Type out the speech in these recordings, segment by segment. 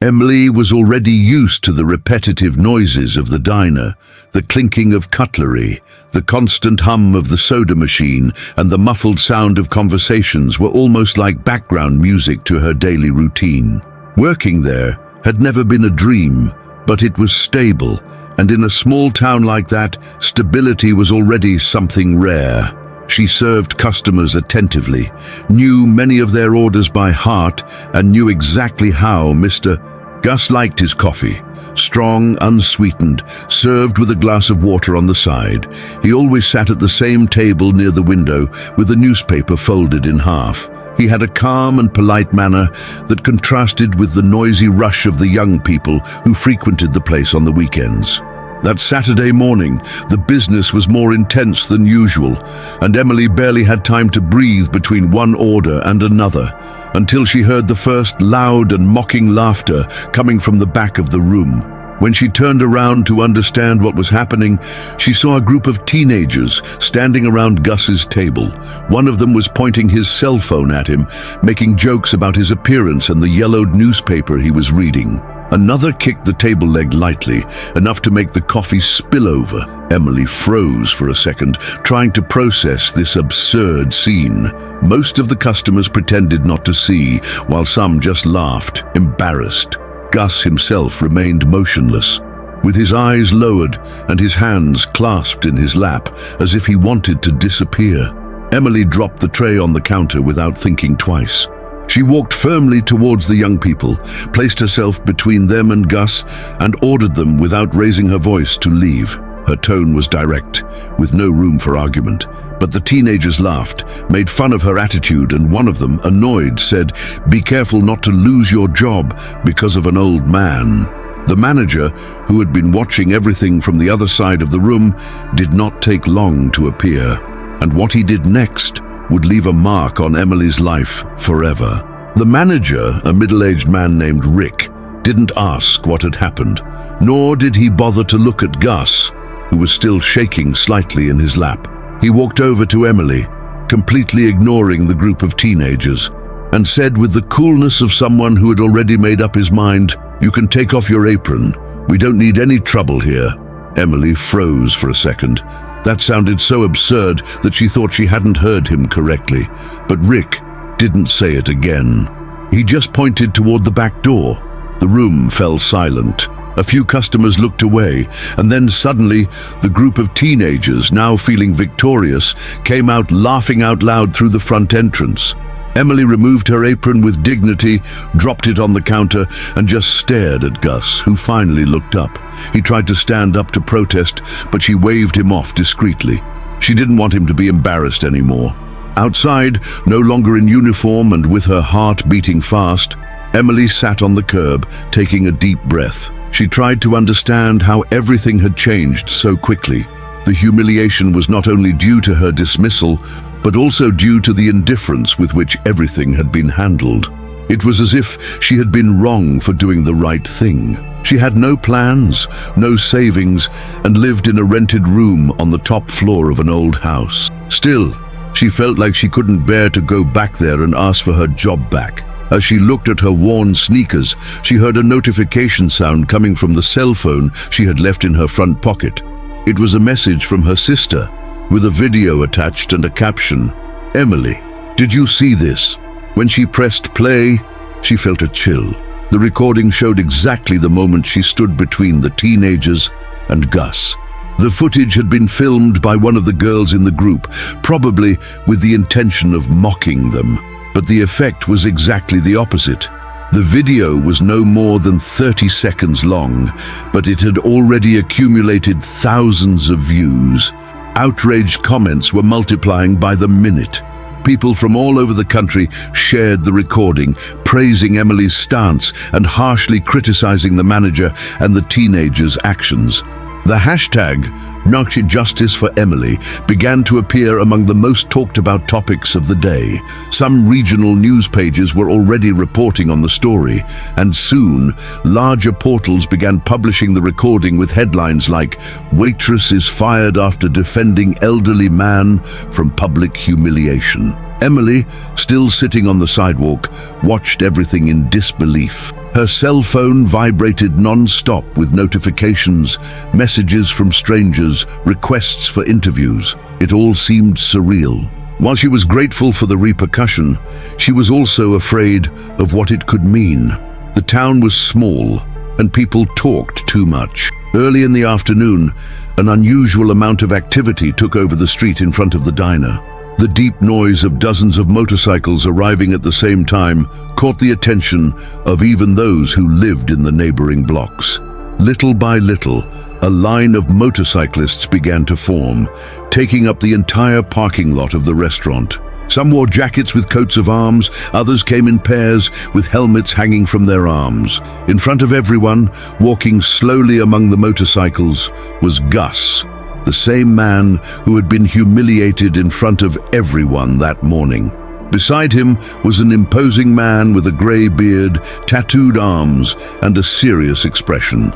Emily was already used to the repetitive noises of the diner, the clinking of cutlery, the constant hum of the soda machine, and the muffled sound of conversations were almost like background music to her daily routine. Working there had never been a dream, but it was stable, and in a small town like that, stability was already something rare. She served customers attentively, knew many of their orders by heart, and knew exactly how Mr. Gus liked his coffee. Strong, unsweetened, served with a glass of water on the side. He always sat at the same table near the window with a newspaper folded in half. He had a calm and polite manner that contrasted with the noisy rush of the young people who frequented the place on the weekends. That Saturday morning, the business was more intense than usual, and Emily barely had time to breathe between one order and another, until she heard the first loud and mocking laughter coming from the back of the room. When she turned around to understand what was happening, she saw a group of teenagers standing around Gus's table. One of them was pointing his cell phone at him, making jokes about his appearance and the yellowed newspaper he was reading. Another kicked the table leg lightly, enough to make the coffee spill over. Emily froze for a second, trying to process this absurd scene. Most of the customers pretended not to see, while some just laughed, embarrassed. Gus himself remained motionless, with his eyes lowered and his hands clasped in his lap, as if he wanted to disappear. Emily dropped the tray on the counter without thinking twice. She walked firmly towards the young people, placed herself between them and Gus, and ordered them without raising her voice to leave. Her tone was direct, with no room for argument. But the teenagers laughed, made fun of her attitude, and one of them, annoyed, said, "Be careful not to lose your job because of an old man." The manager, who had been watching everything from the other side of the room, did not take long to appear. And what he did next would leave a mark on Emily's life forever. The manager, a middle-aged man named Rick, didn't ask what had happened, nor did he bother to look at Gus, who was still shaking slightly in his lap. He walked over to Emily, completely ignoring the group of teenagers, and said with the coolness of someone who had already made up his mind, "You can take off your apron. We don't need any trouble here." Emily froze for a second. That sounded so absurd that she thought she hadn't heard him correctly. But Rick didn't say it again. He just pointed toward the back door. The room fell silent. A few customers looked away, and then suddenly, the group of teenagers, now feeling victorious, came out laughing out loud through the front entrance. Emily removed her apron with dignity, dropped it on the counter, and just stared at Gus, who finally looked up. He tried to stand up to protest, but she waved him off discreetly. She didn't want him to be embarrassed anymore. Outside, no longer in uniform and with her heart beating fast, Emily sat on the curb, taking a deep breath. She tried to understand how everything had changed so quickly. The humiliation was not only due to her dismissal, but also due to the indifference with which everything had been handled. It was as if she had been wrong for doing the right thing. She had no plans, no savings, and lived in a rented room on the top floor of an old house. Still, she felt like she couldn't bear to go back there and ask for her job back. As she looked at her worn sneakers, she heard a notification sound coming from the cell phone she had left in her front pocket. It was a message from her sister, with a video attached and a caption, "Emily, did you see this?" When she pressed play, she felt a chill. The recording showed exactly the moment she stood between the teenagers and Gus. The footage had been filmed by one of the girls in the group, probably with the intention of mocking them, but the effect was exactly the opposite. The video was no more than 30 seconds long, but it had already accumulated thousands of views. Outraged comments were multiplying by the minute. People from all over the country shared the recording, praising Emily's stance and harshly criticizing the manager and the teenagers' actions. The hashtag #NotJusticeForEmily began to appear among the most talked about topics of the day. Some regional news pages were already reporting on the story, and soon, larger portals began publishing the recording with headlines like, "Waitress is fired after defending elderly man from public humiliation." Emily, still sitting on the sidewalk, watched everything in disbelief. Her cell phone vibrated non-stop with notifications, messages from strangers, requests for interviews. It all seemed surreal. While she was grateful for the repercussion, she was also afraid of what it could mean. The town was small, and people talked too much. Early in the afternoon, an unusual amount of activity took over the street in front of the diner. The deep noise of dozens of motorcycles arriving at the same time caught the attention of even those who lived in the neighboring blocks. Little by little, a line of motorcyclists began to form, taking up the entire parking lot of the restaurant. Some wore jackets with coats of arms, others came in pairs with helmets hanging from their arms. In front of everyone, walking slowly among the motorcycles, was Gus, the same man who had been humiliated in front of everyone that morning. Beside him was an imposing man with a grey beard, tattooed arms, and a serious expression.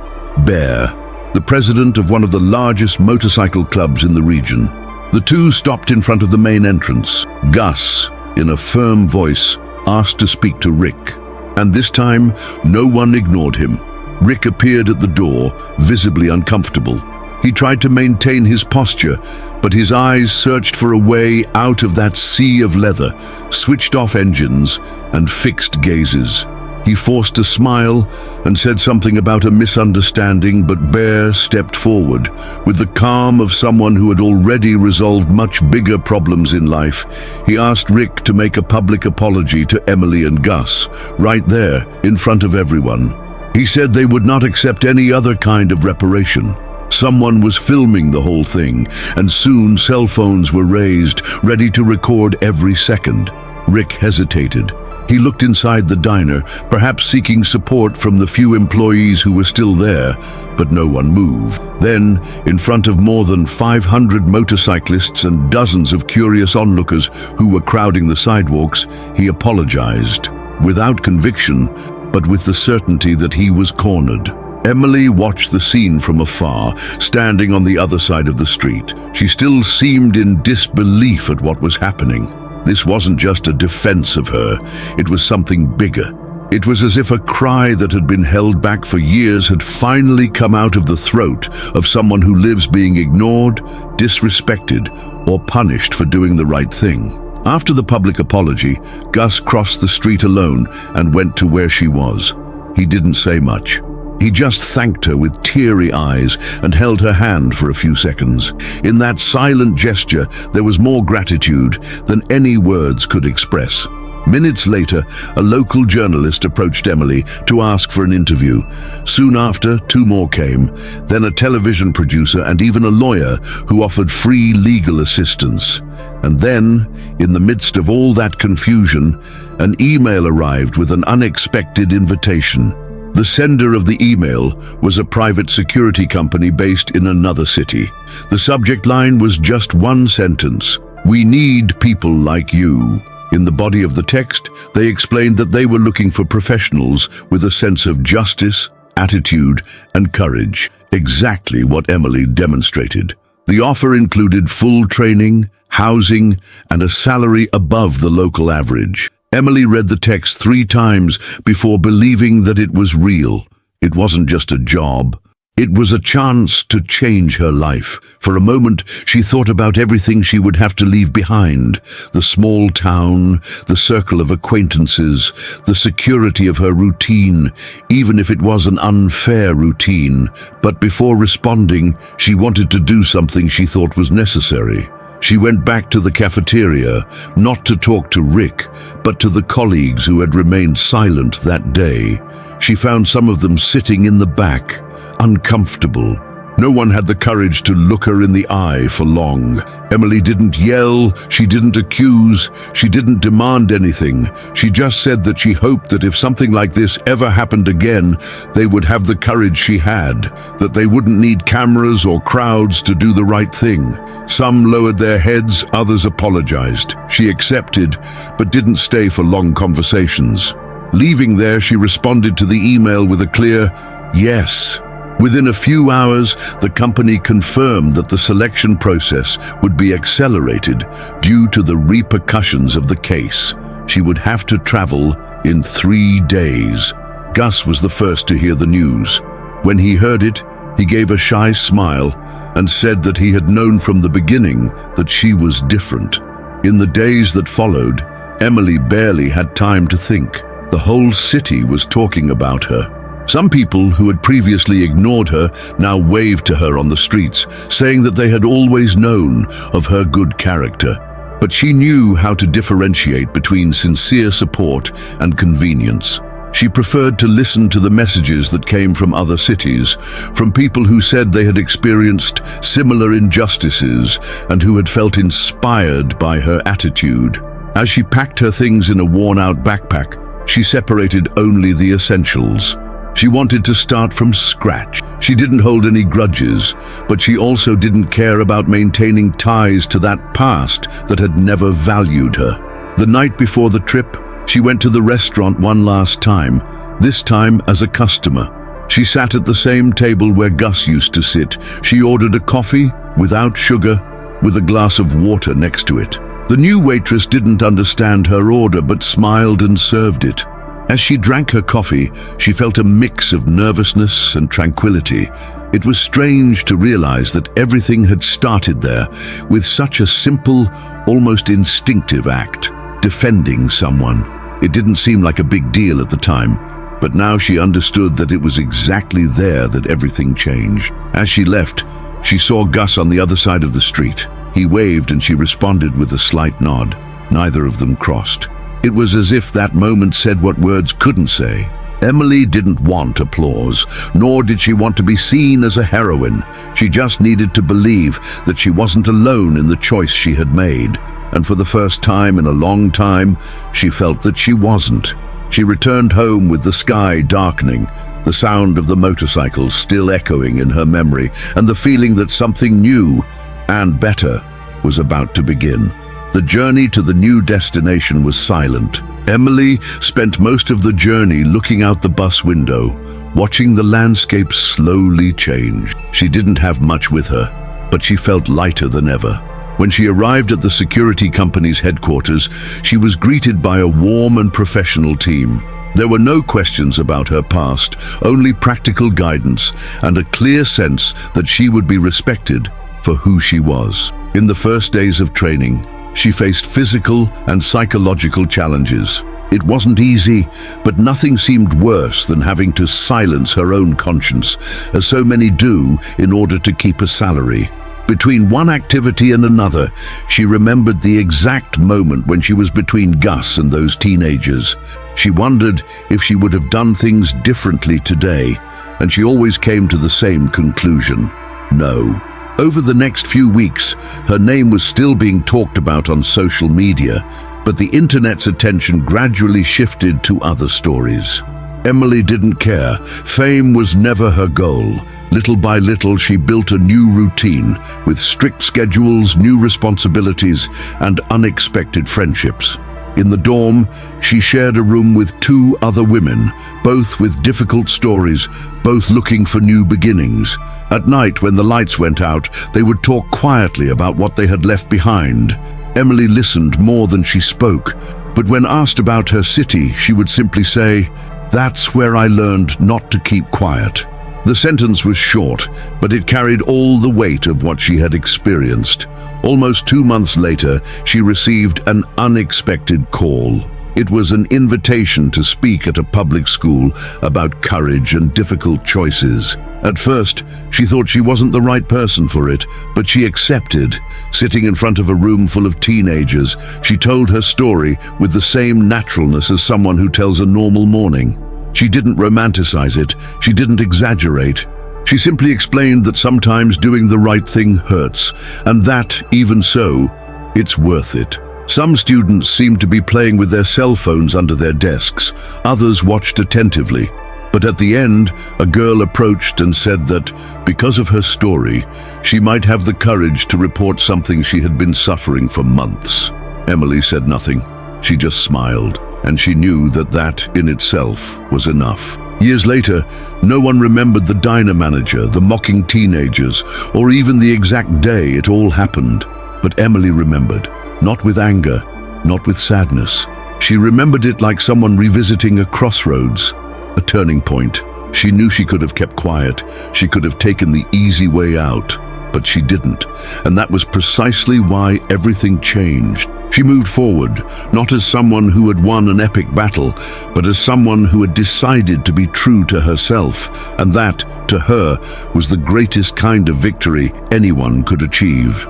Bear, the president of one of the largest motorcycle clubs in the region. The two stopped in front of the main entrance. Gus, in a firm voice, asked to speak to Rick. And this time, no one ignored him. Rick appeared at the door, visibly uncomfortable. He tried to maintain his posture, but his eyes searched for a way out of that sea of leather, switched off engines, and fixed gazes. He forced a smile and said something about a misunderstanding, but Bear stepped forward. With the calm of someone who had already resolved much bigger problems in life, he asked Rick to make a public apology to Emily and Gus, right there, in front of everyone. He said they would not accept any other kind of reparation. Someone was filming the whole thing, and soon cell phones were raised, ready to record every second. Rick hesitated. He looked inside the diner, perhaps seeking support from the few employees who were still there, but no one moved. Then, in front of more than 500 motorcyclists and dozens of curious onlookers who were crowding the sidewalks, he apologized, without conviction, but with the certainty that he was cornered. Emily watched the scene from afar, standing on the other side of the street. She still seemed in disbelief at what was happening. This wasn't just a defense of her, it was something bigger. It was as if a cry that had been held back for years had finally come out of the throat of someone who lives being ignored, disrespected, or punished for doing the right thing. After the public apology, Gus crossed the street alone and went to where she was. He didn't say much. He just thanked her with teary eyes and held her hand for a few seconds. In that silent gesture, there was more gratitude than any words could express. Minutes later, a local journalist approached Emily to ask for an interview. Soon after, two more came, then a television producer and even a lawyer who offered free legal assistance. And then, in the midst of all that confusion, an email arrived with an unexpected invitation. The sender of the email was a private security company based in another city. The subject line was just one sentence: "We need people like you." In the body of the text, they explained that they were looking for professionals with a sense of justice, attitude, and courage, exactly what Emily demonstrated. The offer included full training, housing, and a salary above the local average. Emily read the text 3 times before believing that it was real. It wasn't just a job. It was a chance to change her life. For a moment, she thought about everything she would have to leave behind. The small town, the circle of acquaintances, the security of her routine, even if it was an unfair routine. But before responding, she wanted to do something she thought was necessary. She went back to the cafeteria, not to talk to Rick, but to the colleagues who had remained silent that day. She found some of them sitting in the back, uncomfortable. No one had the courage to look her in the eye for long. Emily didn't yell, she didn't accuse, she didn't demand anything. She just said that she hoped that if something like this ever happened again, they would have the courage she had, that they wouldn't need cameras or crowds to do the right thing. Some lowered their heads, others apologized. She accepted, but didn't stay for long conversations. Leaving there, she responded to the email with a clear, "Yes." Within a few hours, the company confirmed that the selection process would be accelerated due to the repercussions of the case. She would have to travel in 3 days. Gus was the first to hear the news. When he heard it, he gave a shy smile and said that he had known from the beginning that she was different. In the days that followed, Emily barely had time to think. The whole city was talking about her. Some people who had previously ignored her now waved to her on the streets, saying that they had always known of her good character. But she knew how to differentiate between sincere support and convenience. She preferred to listen to the messages that came from other cities, from people who said they had experienced similar injustices and who had felt inspired by her attitude. As she packed her things in a worn-out backpack, she separated only the essentials. She wanted to start from scratch. She didn't hold any grudges, but she also didn't care about maintaining ties to that past that had never valued her. The night before the trip, she went to the restaurant one last time, this time as a customer. She sat at the same table where Gus used to sit. She ordered a coffee, without sugar, with a glass of water next to it. The new waitress didn't understand her order but smiled and served it. As she drank her coffee, she felt a mix of nervousness and tranquility. It was strange to realize that everything had started there with such a simple, almost instinctive act, defending someone. It didn't seem like a big deal at the time, but now she understood that it was exactly there that everything changed. As she left, she saw Gus on the other side of the street. He waved and she responded with a slight nod. Neither of them crossed. It was as if that moment said what words couldn't say. Emily didn't want applause, nor did she want to be seen as a heroine. She just needed to believe that she wasn't alone in the choice she had made. And for the first time in a long time, she felt that she wasn't. She returned home with the sky darkening, the sound of the motorcycles still echoing in her memory, and the feeling that something new and better was about to begin. The journey to the new destination was silent. Emily spent most of the journey looking out the bus window, watching the landscape slowly change. She didn't have much with her, but she felt lighter than ever. When she arrived at the security company's headquarters, she was greeted by a warm and professional team. There were no questions about her past, only practical guidance and a clear sense that she would be respected for who she was. In the first days of training, she faced physical and psychological challenges. It wasn't easy, but nothing seemed worse than having to silence her own conscience, as so many do in order to keep a salary. Between one activity and another, she remembered the exact moment when she was between Gus and those teenagers. She wondered if she would have done things differently today, and she always came to the same conclusion: no. Over the next few weeks, her name was still being talked about on social media, but the internet's attention gradually shifted to other stories. Emily didn't care. Fame was never her goal. Little by little, she built a new routine with strict schedules, new responsibilities, and unexpected friendships. In the dorm, she shared a room with 2 other women, both with difficult stories, both looking for new beginnings. At night, when the lights went out, they would talk quietly about what they had left behind. Emily listened more than she spoke, but when asked about her city, she would simply say, "That's where I learned not to keep quiet." The sentence was short, but it carried all the weight of what she had experienced. Almost 2 months later, she received an unexpected call. It was an invitation to speak at a public school about courage and difficult choices. At first, she thought she wasn't the right person for it, but she accepted. Sitting in front of a room full of teenagers, she told her story with the same naturalness as someone who tells a normal morning. She didn't romanticize it, she didn't exaggerate. She simply explained that sometimes doing the right thing hurts, and that, even so, it's worth it. Some students seemed to be playing with their cell phones under their desks, others watched attentively. But at the end, a girl approached and said that, because of her story, she might have the courage to report something she had been suffering for months. Emily said nothing. She just smiled, and she knew that that in itself was enough. Years later, no one remembered the diner manager, the mocking teenagers, or even the exact day it all happened. But Emily remembered, not with anger, not with sadness. She remembered it like someone revisiting a crossroads, a turning point. She knew she could have kept quiet. She could have taken the easy way out, but she didn't. And that was precisely why everything changed. She moved forward, not as someone who had won an epic battle, but as someone who had decided to be true to herself. And that, to her, was the greatest kind of victory anyone could achieve.